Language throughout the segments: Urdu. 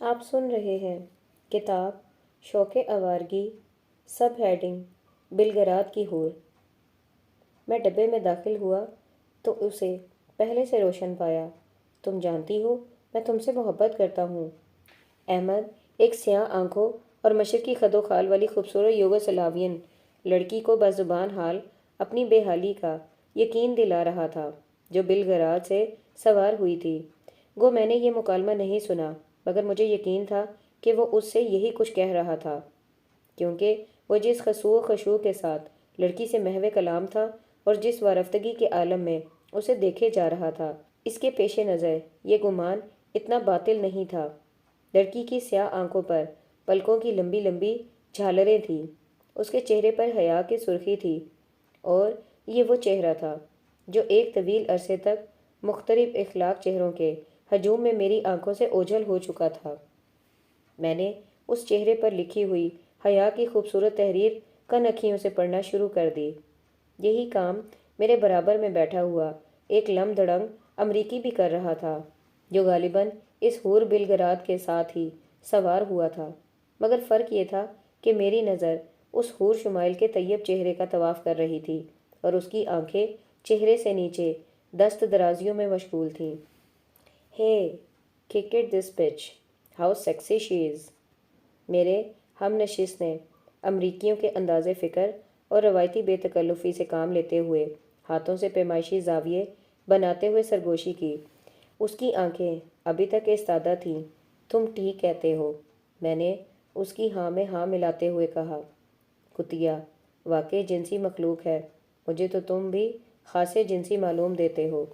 آپ سن رہے ہیں کتاب شوق آوارگی، سب ہیڈنگ بلگراد کی ہور۔ میں ڈبے میں داخل ہوا تو اسے پہلے سے روشن پایا۔ تم جانتی ہو میں تم سے محبت کرتا ہوں۔ احمد ایک سیاہ آنکھوں اور مشرقی خد و خال والی خوبصورت یوگوسلاوین لڑکی کو بزبان حال اپنی بے حالی کا یقین دلا رہا تھا، جو بلگراد سے سوار ہوئی تھی۔ گو میں نے یہ مکالمہ نہیں سنا، مگر مجھے یقین تھا کہ وہ اس سے یہی کچھ کہہ رہا تھا، کیونکہ وہ جس خضوع و خشوع کے ساتھ لڑکی سے محو کلام تھا اور جس وارفتگی کے عالم میں اسے دیکھے جا رہا تھا، اس کے پیش نظر یہ گمان اتنا باطل نہیں تھا۔ لڑکی کی سیاہ آنکھوں پر پلکوں کی لمبی لمبی جھالریں تھیں، اس کے چہرے پر حیا کی سرخی تھی، اور یہ وہ چہرہ تھا جو ایک طویل عرصے تک مختلف اخلاق چہروں کے ہجوم میں میری آنکھوں سے اوجھل ہو چکا تھا۔ میں نے اس چہرے پر لکھی ہوئی حیا کی خوبصورت تحریر کن اکھیوں سے پڑھنا شروع کر دی۔ یہی کام میرے برابر میں بیٹھا ہوا ایک لم دڑنگ امریکی بھی کر رہا تھا، جو غالباً اس حور بلگراد کے ساتھ ہی سوار ہوا تھا، مگر فرق یہ تھا کہ میری نظر اس حور شمائل کے طیب چہرے کا طواف کر رہی تھی اور اس کی آنکھیں چہرے سے نیچے دست درازیوں میں مشغول تھیں۔ ہے kick it this pitch, how sexy she is. میرے ہم نشست نے امریکیوں کے انداز فکر اور روایتی بے تکلفی سے کام لیتے ہوئے ہاتھوں سے پیمائشی زاویے بناتے ہوئے سرگوشی کی۔ اس کی آنکھیں ابھی تک ایستادہ تھیں۔ تم ٹھیک کہتے ہو، میں نے اس کی ہاں میں ہاں ملاتے ہوئے کہا۔ کتیا واقعی جنسی مخلوق ہے، مجھے تو تم بھی خاصے جنسی معلوم دیتے ہو۔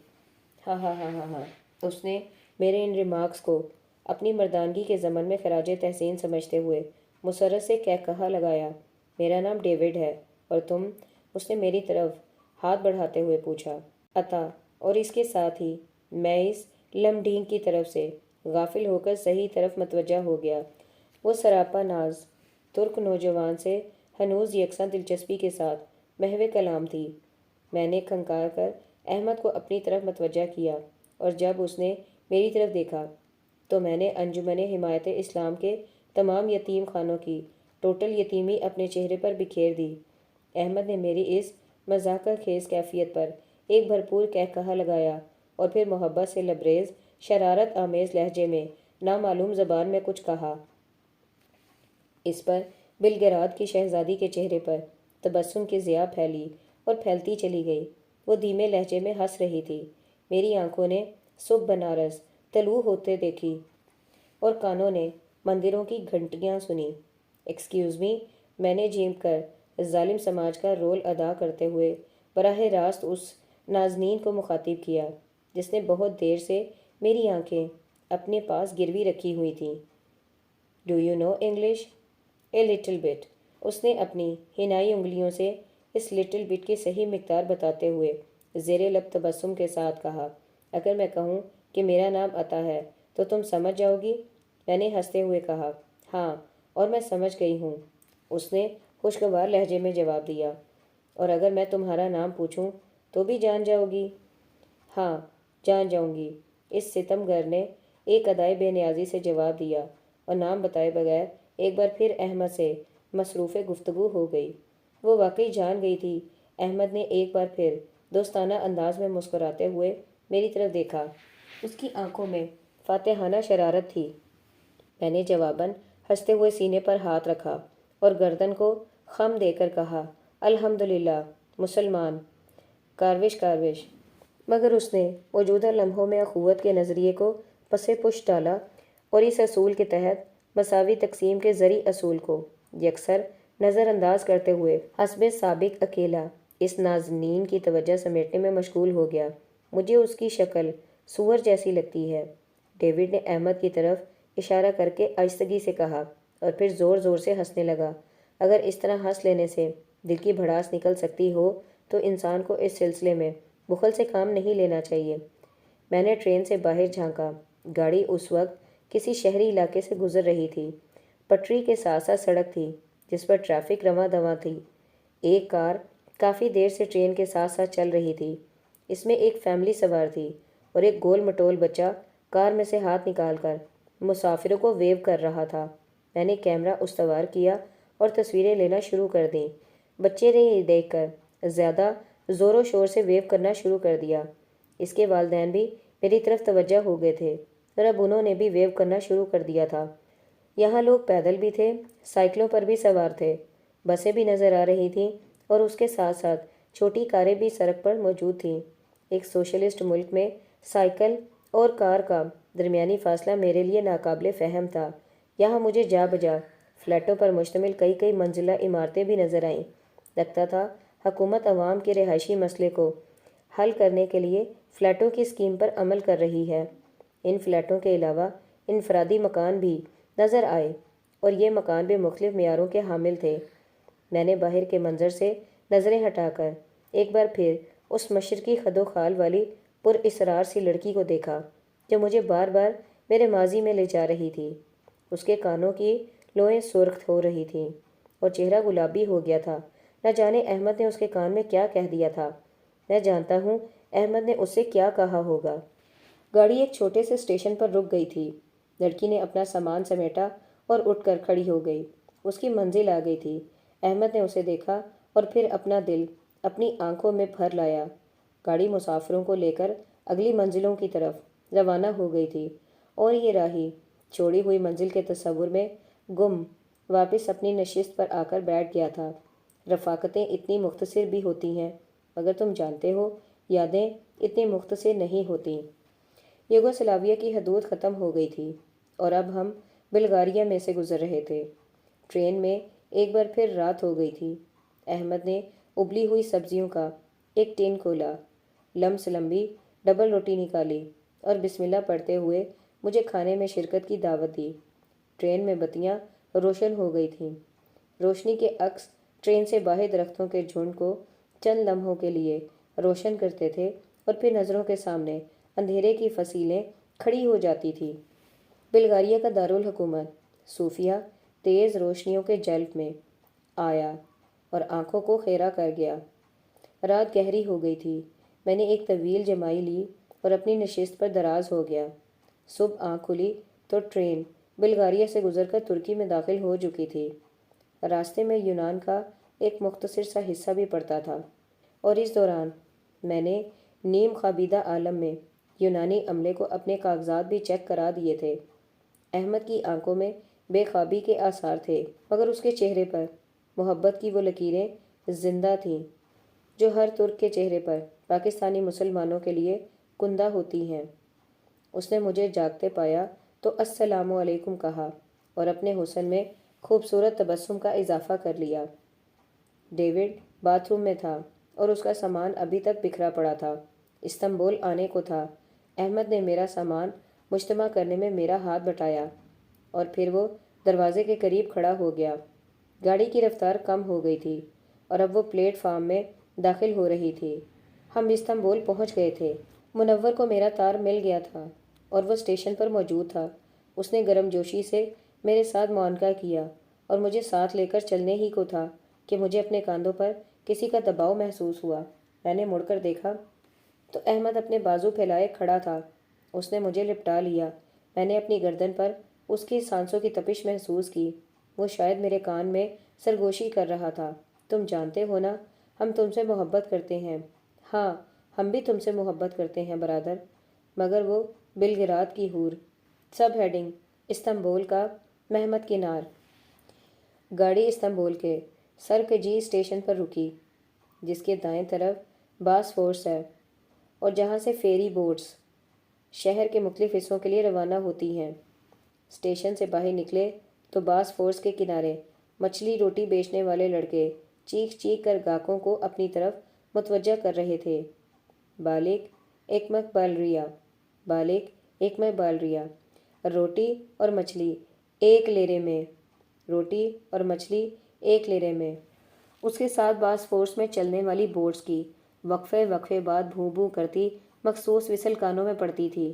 ہاں ہاں ہاں ہاں ہاں۔ اس نے میرے ان ریمارکس کو اپنی مردانگی کے ضمن میں خراج تحسین سمجھتے ہوئے مسرت سے کہا لگایا، میرا نام ڈیوڈ ہے، اور تم؟ اس نے میری طرف ہاتھ بڑھاتے ہوئے پوچھا۔ عطا، اور اس کے ساتھ ہی میں اس لمڈینگ کی طرف سے غافل ہو کر صحیح طرف متوجہ ہو گیا۔ وہ سراپا ناز ترک نوجوان سے ہنوز یکساں دلچسپی کے ساتھ محو کلام تھی۔ میں نے کھنکا کر احمد کو اپنی طرف متوجہ کیا، اور جب اس نے میری طرف دیکھا تو میں نے انجمن حمایت اسلام کے تمام یتیم خانوں کی ٹوٹل یتیمی اپنے چہرے پر بکھیر دی۔ احمد نے میری اس مذاکرہ خیز کیفیت پر ایک بھرپور کہا لگایا، اور پھر محبت سے لبریز شرارت آمیز لہجے میں نامعلوم زبان میں کچھ کہا۔ اس پر بلگراد کی شہزادی کے چہرے پر تبسم کی ضیاء پھیلی اور پھیلتی چلی گئی۔ وہ دھیمے لہجے میں ہنس رہی تھی۔ میری آنکھوں نے صبح بنارس طلوع ہوتے دیکھی اور کانوں نے مندروں کی گھنٹیاں سنی۔ ایکسکیوز می، میں نے جھینک کر ظالم سماج کا رول ادا کرتے ہوئے براہ راست اس نازنین کو مخاطب کیا، جس نے بہت دیر سے میری آنکھیں اپنے پاس گروی رکھی ہوئی تھیں۔ Do you know English? A little bit. اس نے اپنی حنائی انگلیوں سے اس لٹل بٹ کی صحیح مقدار بتاتے ہوئے زیر لب تبسم کے ساتھ کہا، اگر میں کہوں کہ میرا نام عطا ہے تو تم سمجھ جاؤ گی؟ میں نے ہنستے ہوئے کہا، ہاں، اور میں سمجھ گئی ہوں۔ اس نے خوشگوار لہجے میں جواب دیا، اور اگر میں تمہارا نام پوچھوں تو بھی جان جاؤ گی؟ ہاں، جان جاؤں گی، اس ستم گر نے ایک ادائے بے نیازی سے جواب دیا، اور نام بتائے بغیر ایک بار پھر احمد سے مصروف گفتگو ہو گئی۔ وہ واقعی جان گئی تھی۔ احمد نے ایک بار پھر دوستانہ انداز میں مسکراتے ہوئے میری طرف دیکھا۔ اس کی آنکھوں میں فاتحانہ شرارت تھی۔ میں نے جواباً ہنستے ہوئے سینے پر ہاتھ رکھا اور گردن کو خم دے کر کہا، الحمدللہ، مسلمان، کاروش کاروش۔ مگر اس نے موجودہ لمحوں میں اخوت کے نظریے کو پس پش ڈالا اور اس اصول کے تحت مساوی تقسیم کے زرعی اصول کو یکسر نظر انداز کرتے ہوئے حسب سابق اکیلا اس نازنین کی توجہ سمیٹنے میں مشغول ہو گیا۔ مجھے اس کی شکل سور جیسی لگتی ہے، ڈیوڈ نے احمد کی طرف اشارہ کر کے آہستگی سے کہا، اور پھر زور زور سے ہنسنے لگا۔ اگر اس طرح ہنس لینے سے دل کی بھڑاس نکل سکتی ہو تو انسان کو اس سلسلے میں بخل سے کام نہیں لینا چاہیے۔ میں نے ٹرین سے باہر جھانکا۔ گاڑی اس وقت کسی شہری علاقے سے گزر رہی تھی۔ پٹری کے ساتھ ساتھ سڑک تھی جس پر ٹریفک رواں دواں تھی۔ ایک کار کافی دیر سے ٹرین کے ساتھ ساتھ چل رہی تھی۔ اس میں ایک فیملی سوار تھی، اور ایک گول مٹول بچہ کار میں سے ہاتھ نکال کر مسافروں کو ویو کر رہا تھا۔ میں نے کیمرہ استوار کیا اور تصویریں لینا شروع کر دیں۔ بچے نے یہ دیکھ کر زیادہ زور و شور سے ویو کرنا شروع کر دیا۔ اس کے والدین بھی میری طرف توجہ ہو گئے تھے اور اب انہوں نے بھی ویو کرنا شروع کر دیا تھا۔ یہاں لوگ پیدل بھی تھے، سائیکلوں پر بھی سوار تھے، بسیں بھی نظر آ رہی تھیں اور اس کے ساتھ ساتھ چھوٹی کاریں بھی سڑک پر موجود تھیں۔ ایک سوشلسٹ ملک میں سائیکل اور کار کا درمیانی فاصلہ میرے لیے ناقابل فہم تھا۔ یہاں مجھے جا بجا فلیٹوں پر مشتمل کئی منزلہ عمارتیں بھی نظر آئیں۔ لگتا تھا حکومت عوام کے رہائشی مسئلے کو حل کرنے کے لیے فلیٹوں کی اسکیم پر عمل کر رہی ہے۔ ان فلیٹوں کے علاوہ انفرادی مکان بھی نظر آئے اور یہ مکان بھی مختلف معیاروں کے حامل تھے۔ میں نے باہر کے منظر سے نظریں ہٹا کر ایک بار پھر اس مشرقی خد و خال والی پر اسرار سی لڑکی کو دیکھا جو مجھے بار بار میرے ماضی میں لے جا رہی تھی۔ اس کے کانوں کی لوئیں سرخ ہو رہی تھیں اور چہرہ گلابی ہو گیا تھا۔ نہ جانے احمد نے اس کے کان میں کیا کہہ دیا تھا۔ میں جانتا ہوں احمد نے اس سے کیا کہا ہوگا۔ گاڑی ایک چھوٹے سے اسٹیشن پر رک گئی تھی۔ لڑکی نے اپنا سامان سمیٹا اور اٹھ کر کھڑی ہو گئی۔ اس کی منزل آ گئی تھی۔ احمد نے اسے دیکھا اور پھر اپنا دل اپنی آنکھوں میں بھر لایا۔ گاڑی مسافروں کو لے کر اگلی منزلوں کی طرف روانہ ہو گئی تھی اور یہ راہی چھوڑی ہوئی منزل کے تصور میں گم واپس اپنی نشست پر آ کر بیٹھ گیا تھا۔ رفاقتیں اتنی مختصر بھی ہوتی ہیں، مگر تم جانتے ہو یادیں اتنی مختصر نہیں ہوتیں۔ یوگوسلاویہ کی حدود ختم ہو گئی تھی اور اب ہم بلغاریہ میں سے گزر رہے تھے۔ ٹرین میں ایک بار پھر رات ہو گئی تھی۔ احمد نے ابلی ہوئی سبزیوں کا ایک ٹین کھولا، لمس لمبی ڈبل روٹی نکالی اور بسم اللہ پڑھتے ہوئے مجھے کھانے میں شرکت کی دعوت دی۔ ٹرین میں بتیاں روشن ہو گئی تھیں۔ روشنی کے عکس ٹرین سے باہر درختوں کے جھنڈ کو چند لمحوں کے لیے روشن کرتے تھے اور پھر نظروں کے سامنے اندھیرے کی فصیلیں کھڑی ہو جاتی تھی۔ بلغاریہ کا دارالحکومت صوفیہ تیز روشنیوں کے جلف میں آیا اور آنکھوں کو خیرہ کر گیا۔ رات گہری ہو گئی تھی۔ میں نے ایک طویل جمائی لی اور اپنی نشست پر دراز ہو گیا۔ صبح آنکھ کھلی تو ٹرین بلغاریہ سے گزر کر ترکی میں داخل ہو چکی تھی۔ راستے میں یونان کا ایک مختصر سا حصہ بھی پڑتا تھا اور اس دوران میں نے نیم خوابیدہ عالم میں یونانی عملے کو اپنے کاغذات بھی چیک کرا دیے تھے۔ احمد کی آنکھوں میں بے خوابی کے آثار تھے، مگر اس کے چہرے پر محبت کی وہ لکیریں زندہ تھیں جو ہر ترک کے چہرے پر پاکستانی مسلمانوں کے لیے کندہ ہوتی ہیں۔ اس نے مجھے جاگتے پایا تو السلام علیکم کہا اور اپنے حسن میں خوبصورت تبسم کا اضافہ کر لیا۔ ڈیوڈ باتھ روم میں تھا اور اس کا سامان ابھی تک بکھرا پڑا تھا۔ استنبول آنے کو تھا۔ احمد نے میرا سامان مجتمع کرنے میں میرا ہاتھ بٹایا اور پھر وہ دروازے کے قریب کھڑا ہو گیا۔ گاڑی کی رفتار کم ہو گئی تھی اور اب وہ پلیٹ فارم میں داخل ہو رہی تھی۔ ہم استنبول پہنچ گئے تھے۔ منور کو میرا تار مل گیا تھا اور وہ اسٹیشن پر موجود تھا۔ اس نے گرم جوشی سے میرے ساتھ معانقہ کیا اور مجھے ساتھ لے کر چلنے ہی کو تھا کہ مجھے اپنے کاندھوں پر کسی کا دباؤ محسوس ہوا۔ میں نے مڑ کر دیکھا تو احمد اپنے بازو پھیلائے کھڑا تھا۔ اس نے مجھے لپٹا لیا۔ میں نے اپنی گردن پر اس کی سانسوں کی تپش محسوس کی۔ وہ شاید میرے کان میں سرگوشی کر رہا تھا۔ تم جانتے ہو نا، ہم تم سے محبت کرتے ہیں۔ ہاں، ہم بھی تم سے محبت کرتے ہیں برادر۔ مگر وہ بلگراد کی حور۔ سب ہیڈنگ استنبول کا مہمت کنار۔ گاڑی استنبول کے سرکجی اسٹیشن پر رکی، جس کے دائیں طرف باسفورس ہے اور جہاں سے فیری بوٹس شہر کے مختلف حصوں کے لیے روانہ ہوتی ہیں۔ اسٹیشن سے باہر نکلے تو باسفورس کے کنارے مچھلی روٹی بیچنے والے لڑکے چیخ چیخ کر گاہکوں کو اپنی طرف متوجہ کر رہے تھے۔ بالک ایکمک بالریا، بالک ایکمک بالریا، روٹی اور مچھلی 1 لیرے میں، روٹی اور مچھلی 1 لیرے میں۔ اس کے ساتھ باسفورس میں چلنے والی بوٹس کی وقفے بعد بھوں بھوں کرتی مخصوص وسل کانوں میں پڑتی تھی۔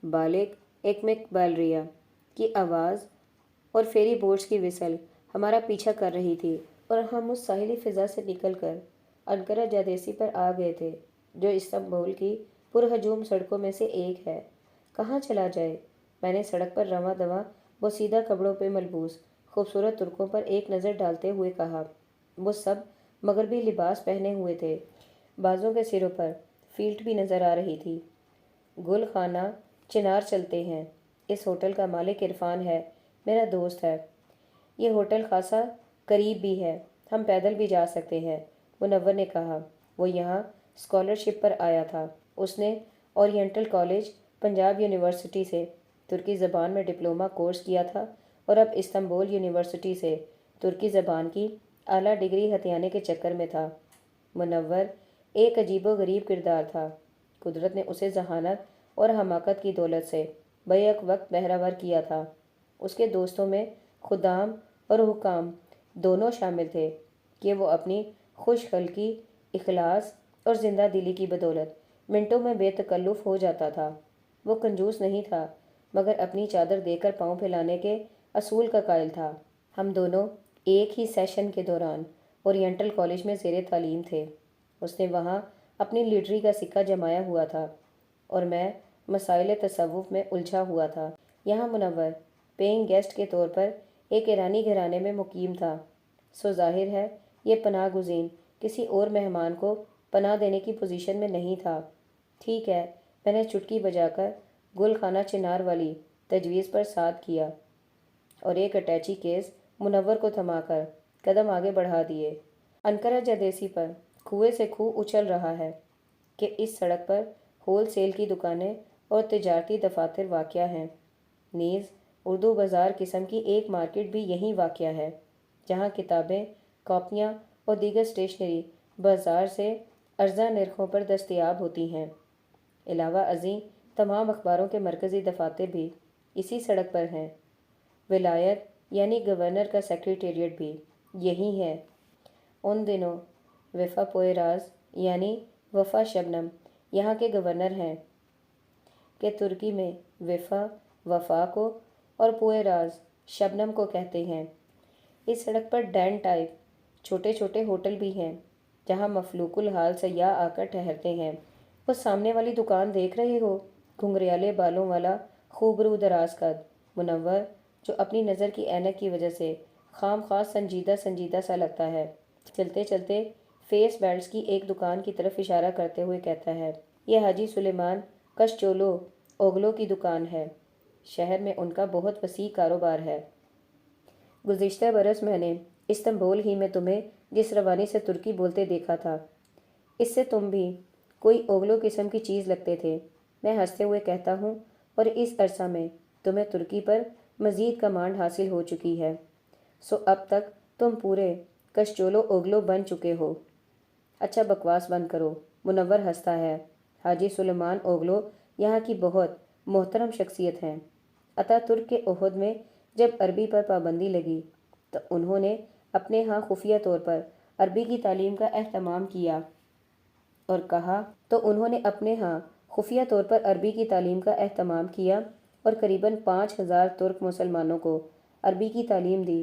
بالک ایکمک بالریا کی آواز اور فیری بوٹس کی وسل ہمارا پیچھا کر رہی تھی اور ہم اس ساحلی فضا سے نکل کر انکرا جادیسی پر آ گئے تھے، جو استنبول کی پرہجوم سڑکوں میں سے ایک ہے۔ کہاں چلا جائے؟ میں نے سڑک پر رواں دواں بوسیدہ کپڑوں پہ ملبوس خوبصورت ترکوں پر ایک نظر ڈالتے ہوئے کہا۔ وہ سب مغربی لباس پہنے ہوئے تھے، بازوں کے سروں پر فیلٹ بھی نظر آ رہی تھی۔ گل خانہ چنار چلتے ہیں، اس ہوٹل کا مالک عرفان ہے، میرا دوست ہے۔ یہ ہوٹل خاصا قریب بھی ہے، ہم پیدل بھی جا سکتے ہیں، منور نے کہا۔ وہ یہاں اسکالرشپ پر آیا تھا۔ اس نے اورینٹل کالج پنجاب یونیورسٹی سے ترکی زبان میں ڈپلومہ کورس کیا تھا اور اب استنبول یونیورسٹی سے ترکی زبان کی اعلیٰ ڈگری ہتھیانے کے چکر میں تھا۔ منور ایک عجیب و غریب کردار تھا۔ قدرت نے اسے ذہانت اور حماقت کی دولت سے بیک وقت بہرہ ور کیا تھا۔ اس کے دوستوں میں خدام اور حکام دونوں شامل تھے کہ وہ اپنی خوش خلقی، اخلاص اور زندہ دلی کی بدولت منٹوں میں بے تکلف ہو جاتا تھا۔ وہ کنجوس نہیں تھا، مگر اپنی چادر دے کر پاؤں پھیلانے کے اصول کا قائل تھا۔ ہم دونوں ایک ہی سیشن کے دوران اورینٹل کالج میں زیر تعلیم تھے۔ اس نے وہاں اپنی لیٹری کا سکہ جمایا ہوا تھا اور میں مسائل تصوف میں الجھا ہوا تھا۔ یہاں منور پیئنگ گیسٹ کے طور پر ایک ایرانی گھرانے میں مقیم تھا، سو ظاہر ہے یہ پناہ گزین کسی اور مہمان کو پناہ دینے کی پوزیشن میں نہیں تھا۔ ٹھیک ہے، میں نے چٹکی بجا کر گل خانہ چنار والی تجویز پر ساتھ کیا اور ایک اٹیچی کیس منور کو تھما کر قدم آگے بڑھا دیے۔ انکرا جدیسی پر کھوے سے کھو اچھل رہا ہے کہ اس سڑک پر ہول سیل کی دکانیں اور تجارتی دفاتر واقع ہیں۔ نیز اردو بازار قسم کی ایک مارکیٹ بھی یہیں واقع ہے، جہاں کتابیں، کاپیاں اور دیگر اسٹیشنری بازار سے ارزاں نرخوں پر دستیاب ہوتی ہیں۔ علاوہ ازیں تمام اخباروں کے مرکزی دفاتر بھی اسی سڑک پر ہیں۔ ولایت یعنی گورنر کا سیکریٹریٹ بھی یہی ہے۔ ان دنوں وفا پوئراز یعنی وفا شبنم یہاں کے گورنر ہیں کہ ترکی میں وفا وفا کو اور پوئراز شبنم کو کہتے ہیں۔ اس سڑک پر ڈین ٹائپ چھوٹے چھوٹے ہوٹل بھی ہیں جہاں مفلوک الحال سیاح آ کر ٹھہرتے ہیں۔ وہ سامنے والی دکان دیکھ رہے ہو، گھنگریالے بالوں والا خوبرو دراز قد منور جو اپنی نظر کی اینک کی وجہ سے خام خواہ سنجیدہ سنجیدہ سا لگتا ہے، چلتے چلتے فیس بیلٹس کی ایک دکان کی طرف اشارہ کرتے ہوئے کہتا ہے، یہ حاجی سلیمان کشچولو اوگلو کی دکان ہے۔ شہر میں ان کا بہت وسیع کاروبار ہے۔ گزشتہ برس میں نے استنبول ہی میں تمہیں جس روانی سے ترکی بولتے دیکھا تھا، اس سے تم بھی کوئی اوگلو قسم کی چیز لگتے تھے، میں ہنستے ہوئے کہتا ہوں، اور اس عرصہ میں تمہیں ترکی پر مزید کمانڈ حاصل ہو چکی ہے، سو اب تک تم پورے کشچولو اوگلو بن چکے ہو۔ اچھا بکواس بند کرو، منور ہنستا ہے۔ حاجی سلیمان اوگلو یہاں کی بہت محترم شخصیت ہیں۔ اتا ترک کے عہد میں جب عربی پر پابندی لگی تو انہوں نے اپنے ہاں خفیہ طور پر عربی کی تعلیم کا اہتمام کیا اور قریباً 5000 ترک مسلمانوں کو عربی کی تعلیم دی۔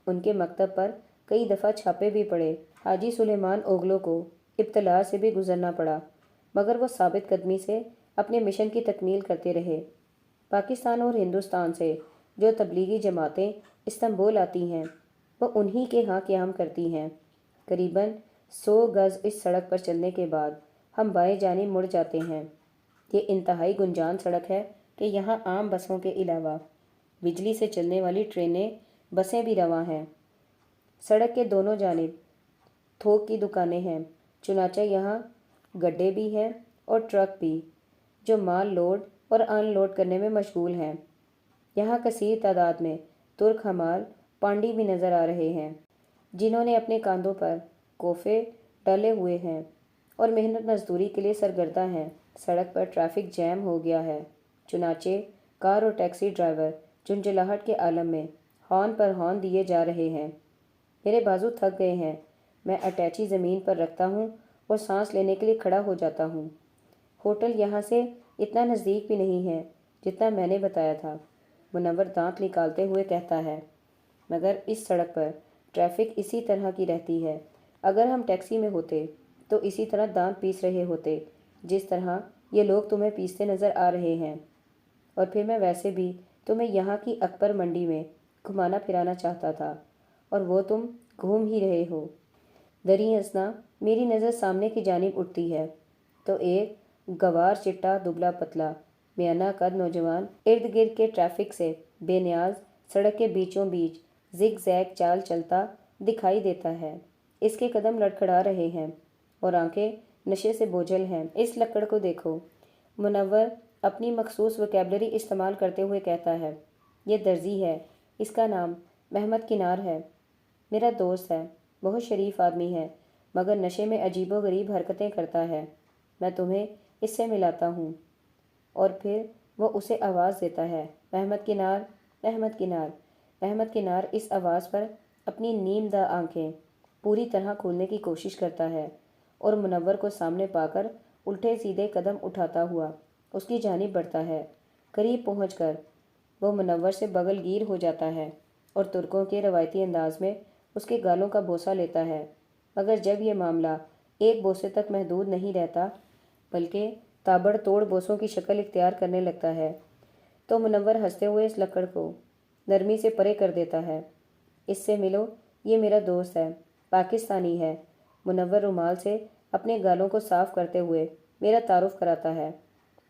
ان کے مکتب پر کئی دفعہ چھاپے بھی پڑے۔ حاجی سلیمان اوگلو کو ابتلاء سے بھی گزرنا پڑا، مگر وہ ثابت قدمی سے اپنے مشن کی تکمیل کرتے رہے۔ پاکستان اور ہندوستان سے جو تبلیغی جماعتیں استنبول آتی ہیں، وہ انہی کے ہاں قیام کرتی ہیں۔ قریباً 100 گز اس سڑک پر چلنے کے بعد ہم بائیں جانب مڑ جاتے ہیں۔ یہ انتہائی گنجان سڑک ہے کہ یہاں عام بسوں کے علاوہ بجلی سے چلنے والی ٹرینیں، بسیں بھی رواں ہیں۔ سڑک کے دونوں جانب تھوک کی دکانیں ہیں، چنانچہ یہاں گڈے بھی ہیں اور ٹرک بھی، جو مال لوڈ اور ان لوڈ کرنے میں مشغول ہیں۔ یہاں کثیر تعداد میں ترک حمال پانڈی بھی نظر آ رہے ہیں، جنہوں نے اپنے کاندھوں پر کوفے ڈالے ہوئے ہیں اور محنت مزدوری کے لیے سرگرداں ہیں۔ سڑک پر ٹریفک جیم ہو گیا ہے، چنانچہ کار اور ٹیکسی ڈرائیور جھنجھلاہٹ کے عالم میں ہارن پر ہارن دیے جا رہے ہیں۔ میرے بازو تھک گئے ہیں، میں اٹیچی زمین پر رکھتا ہوں اور سانس لینے کے لیے کھڑا ہو جاتا ہوں۔ ہوٹل یہاں سے اتنا نزدیک بھی نہیں ہے جتنا میں نے بتایا تھا، منور دانت نکالتے ہوئے کہتا ہے، مگر اس سڑک پر ٹریفک اسی طرح کی رہتی ہے۔ اگر ہم ٹیکسی میں ہوتے تو اسی طرح دانت پیس رہے ہوتے جس طرح یہ لوگ تمہیں پیستے نظر آ رہے ہیں۔ اور پھر میں ویسے بھی تمہیں یہاں کی اکبر منڈی میں گھمانا پھرانا چاہتا تھا اور وہ تم گھوم ہی رہے ہو۔ دریں اثنا میری نظر سامنے کی جانب اٹھتی ہے تو ایک گوار چٹا دبلا پتلا میانہ قد نوجوان ارد گرد کے ٹریفک سے بے نیاز سڑک کے بیچوں بیچ زگ زیگ چال چلتا دکھائی دیتا ہے۔ اس کے قدم لڑکھڑا رہے ہیں اور آنکھیں نشے سے بوجھل ہیں۔ اس لکڑ کو دیکھو، منور اپنی مخصوص وکیبلری استعمال کرتے ہوئے کہتا ہے۔ یہ درزی ہے، اس کا نام محمد کنار ہے، میرا دوست ہے، بہت شریف آدمی ہے مگر نشے میں عجیب و غریب حرکتیں کرتا ہے، میں تمہیں اس سے ملاتا ہوں۔ اور پھر وہ اسے آواز دیتا ہے، محمد کنار، محمد کنار۔ محمد کنار اس آواز پر اپنی نیم دہ آنکھیں پوری طرح کھولنے کی کوشش کرتا ہے اور منور کو سامنے پا کر الٹے سیدھے قدم اٹھاتا ہوا اس کی جانب بڑھتا ہے۔ قریب پہنچ کر وہ منور سے بغل گیر ہو جاتا ہے اور ترکوں کے روایتی انداز میں اس کے گالوں کا بوسہ لیتا ہے، مگر جب یہ معاملہ ایک بوسے تک محدود نہیں رہتا بلکہ تابڑ توڑ بوسوں کی شکل اختیار کرنے لگتا ہے تو منور ہنستے ہوئے اس لکڑ کو نرمی سے پرے کر دیتا ہے۔ اس سے ملو، یہ میرا دوست ہے، پاکستانی ہے۔ منور رومال سے اپنے گالوں کو صاف کرتے ہوئے میرا تعارف کراتا ہے۔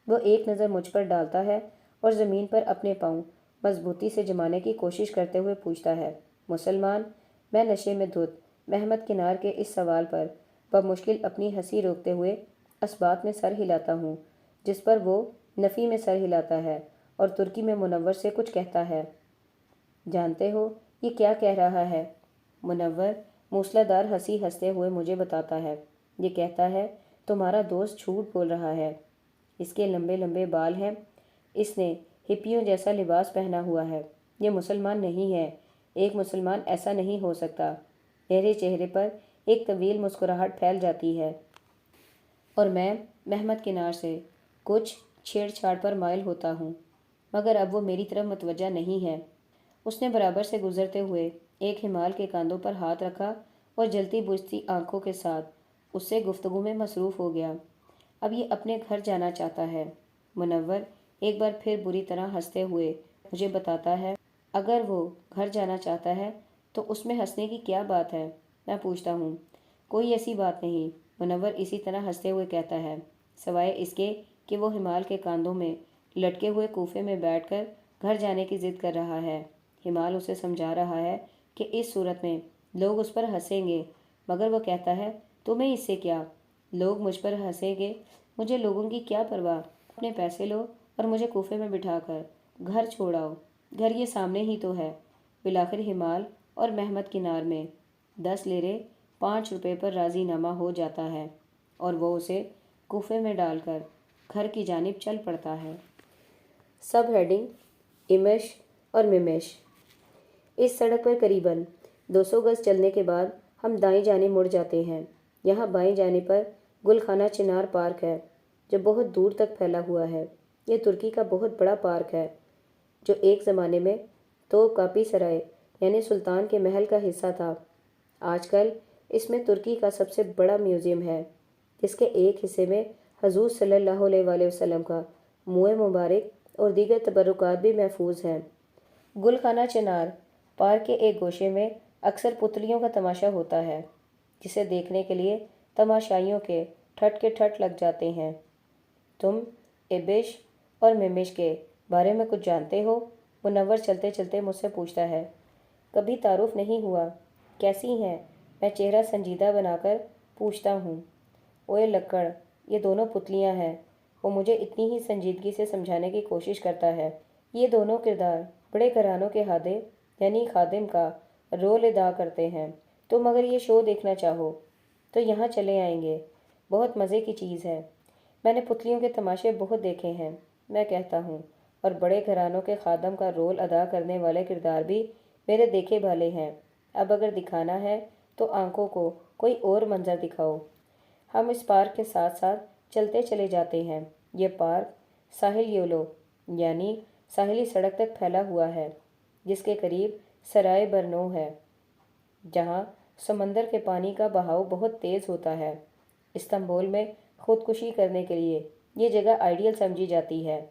وہ ایک نظر مجھ پر ڈالتا ہے اور زمین پر اپنے پاؤں مضبوطی سے جمانے کی کوشش کرتے ہوئے پوچھتا ہے، مسلمان؟ میں نشے میں دھت محمد کنار کے اس سوال پر بمشکل اپنی ہنسی روکتے ہوئے اثبات میں سر ہلاتا ہوں، جس پر وہ نفی میں سر ہلاتا ہے اور ترکی میں منور سے کچھ کہتا ہے۔ جانتے ہو یہ کیا کہہ رہا ہے؟ منور موصلہ دار ہنسی ہنستے ہوئے مجھے بتاتا ہے، یہ کہتا ہے تمہارا دوست جھوٹ بول رہا ہے، اس کے لمبے لمبے بال ہیں، اس نے ہپیوں جیسا لباس پہنا ہوا ہے، یہ مسلمان نہیں ہے، ایک مسلمان ایسا نہیں ہو سکتا۔ میرے چہرے پر ایک طویل مسکراہٹ پھیل جاتی ہے اور میں محمد کنار سے کچھ چھیڑ چھاڑ پر مائل ہوتا ہوں، مگر اب وہ میری طرف متوجہ نہیں ہے۔ اس نے برابر سے گزرتے ہوئے ایک ہمال کے کاندھوں پر ہاتھ رکھا اور جلتی بجھتی آنکھوں کے ساتھ اس سے گفتگو میں مصروف ہو گیا۔ اب یہ اپنے گھر جانا چاہتا ہے۔ منور ایک بار پھر بری طرح ہنستے ہوئے مجھے بتاتا ہے، اگر وہ گھر جانا چاہتا ہے تو اس میں ہنسنے کی کیا بات ہے؟ میں پوچھتا ہوں، کوئی ایسی بات نہیں، منور اسی طرح ہنستے ہوئے کہتا ہے، سوائے اس کے کہ وہ ہمال کے کاندھوں میں لٹکے ہوئے کوفے میں بیٹھ کر گھر جانے کی ضد کر رہا ہے۔ ہمال اسے سمجھا رہا ہے کہ اس صورت میں لوگ اس پر ہنسیں گے، مگر وہ کہتا ہے تمہیں اس سے کیا؟ لوگ مجھ پر ہنسیں گے، مجھے لوگوں کی کیا پرواہ؟ اپنے پیسے لو اور مجھے کوفے میں بٹھا کر گھر چھوڑاؤ، گھر یہ سامنے ہی تو ہے۔ بالآخر ہمال اور محمد کنار میں 10 لیرے 5 روپے پر راضی نامہ ہو جاتا ہے اور وہ اسے کوفے میں ڈال کر گھر کی جانب چل پڑتا ہے۔ سب ہیڈنگ امش اور ممش۔ اس سڑک پر قریباً 200 گز چلنے کے بعد ہم دائیں جانب مڑ جاتے ہیں۔ یہاں بائیں جانب پر گل خانہ چنار پارک ہے جو بہت دور تک پھیلا ہوا ہے۔ یہ ترکی کا بہت بڑا پارک ہے جو ایک زمانے میں توپ کاپی سرائے یعنی سلطان کے محل کا حصہ تھا۔ آج کل اس میں ترکی کا سب سے بڑا میوزیم ہے جس کے ایک حصے میں حضور صلی اللہ علیہ وآلہ وسلم کا منہ مبارک اور دیگر تبرکات بھی محفوظ ہیں۔ گل خانہ چنار پارک کے ایک گوشے میں اکثر پتلیوں کا تماشا ہوتا ہے جسے دیکھنے کے لیے تماشائیوں کے ٹھٹ کے ٹھٹ لگ جاتے ہیں۔ تم ابش اور ممش کے بارے میں کچھ جانتے ہو؟ منور چلتے چلتے مجھ سے پوچھتا ہے۔ کبھی تعارف نہیں ہوا، کیسی ہیں؟ میں چہرہ سنجیدہ بنا کر پوچھتا ہوں۔ اوئے لکڑ، یہ دونوں پتلیاں ہیں۔ وہ مجھے اتنی ہی سنجیدگی سے سمجھانے کی کوشش کرتا ہے، یہ دونوں کردار بڑے گھرانوں کے ہادے یعنی خادم کا رول ادا کرتے ہیں۔ تم اگر یہ شو دیکھنا چاہو تو یہاں چلے آئیں گے، بہت مزے کی چیز ہے۔ میں نے پتلیوں کے تماشے بہت دیکھے ہیں، میں کہتا ہوں، اور بڑے گھرانوں کے خادم کا رول ادا کرنے والے کردار بھی میرے دیکھے بھالے ہیں۔ اب اگر دکھانا ہے تو آنکھوں کو کوئی اور منظر دکھاؤ۔ ہم اس پارک کے ساتھ ساتھ چلتے چلے جاتے ہیں۔ یہ پارک ساحل یولو یعنی ساحلی سڑک تک پھیلا ہوا ہے جس کے قریب سرائے برنو ہے جہاں سمندر کے پانی کا بہاؤ بہت تیز ہوتا ہے۔ استنبول میں خودکشی کرنے کے لیے یہ جگہ آئیڈیل سمجھی جاتی ہے۔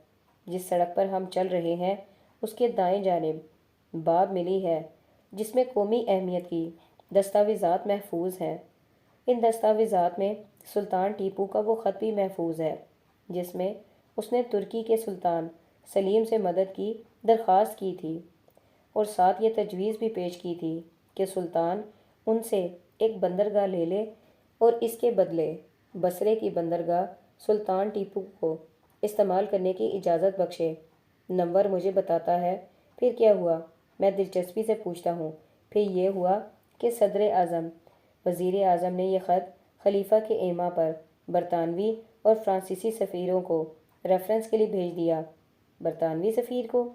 جس سڑک پر ہم چل رہے ہیں اس کے دائیں جانب باب ملی ہے جس میں قومی اہمیت کی دستاویزات محفوظ ہیں۔ ان دستاویزات میں سلطان ٹیپو کا وہ خط بھی محفوظ ہے جس میں اس نے ترکی کے سلطان سلیم سے مدد کی درخواست کی تھی، اور ساتھ یہ تجویز بھی پیش کی تھی کہ سلطان ان سے ایک بندرگاہ لے لے اور اس کے بدلے بصرے کی بندرگاہ سلطان ٹیپو کو استعمال کرنے کی اجازت بخشے۔ منور مجھے بتاتا ہے پھر کیا ہوا؟ میں دلچسپی سے پوچھتا ہوں۔ پھر یہ ہوا کہ صدر اعظم وزیر اعظم نے یہ خط خلیفہ کے ایما پر برطانوی اور فرانسیسی سفیروں کو ریفرنس کے لیے بھیج دیا۔ برطانوی سفیر کو؟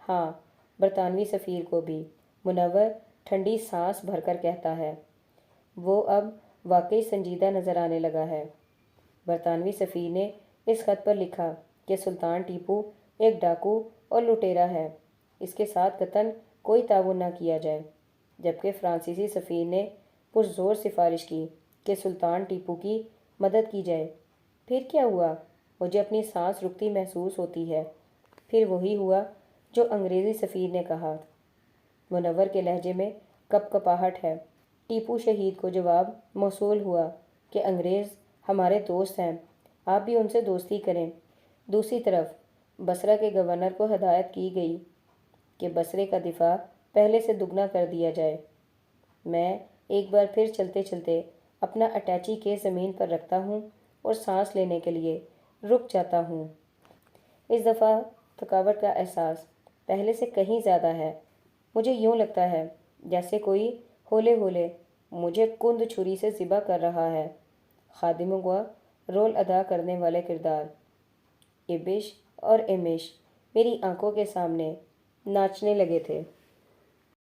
ہاں، برطانوی سفیر کو بھی، منور ٹھنڈی سانس بھر کر کہتا ہے۔ وہ اب واقعی سنجیدہ نظر آنے لگا ہے۔ برطانوی سفیر نے اس خط پر لکھا کہ سلطان ٹیپو ایک ڈاکو اور لٹیرا ہے، اس کے ساتھ قطعاً کوئی تعاون نہ کیا جائے، جبکہ فرانسیسی سفیر نے پرزور سفارش کی کہ سلطان ٹیپو کی مدد کی جائے۔ پھر کیا ہوا؟ مجھے اپنی سانس رکتی محسوس ہوتی ہے۔ پھر وہی ہوا جو انگریزی سفیر نے کہا۔ منور کے لہجے میں کپ کپاہٹ ہے۔ ٹیپو شہید کو جواب موصول ہوا کہ انگریز ہمارے دوست ہیں، آپ بھی ان سے دوستی کریں۔ دوسری طرف بصرہ کے گورنر کو ہدایت کی گئی کہ بصرے کا دفاع پہلے سے دگنا کر دیا جائے۔ میں ایک بار پھر چلتے چلتے اپنا اٹیچی کیس زمین پر رکھتا ہوں اور سانس لینے کے لیے رک جاتا ہوں۔ اس دفعہ تھکاوٹ کا احساس پہلے سے کہیں زیادہ ہے۔ مجھے یوں لگتا ہے جیسے کوئی ہولے ہولے مجھے کند چھری سے ذبح کر رہا ہے۔ خادموں کا رول ادا کرنے والے کردار ابش اور امش میری آنکھوں کے سامنے ناچنے لگے تھے۔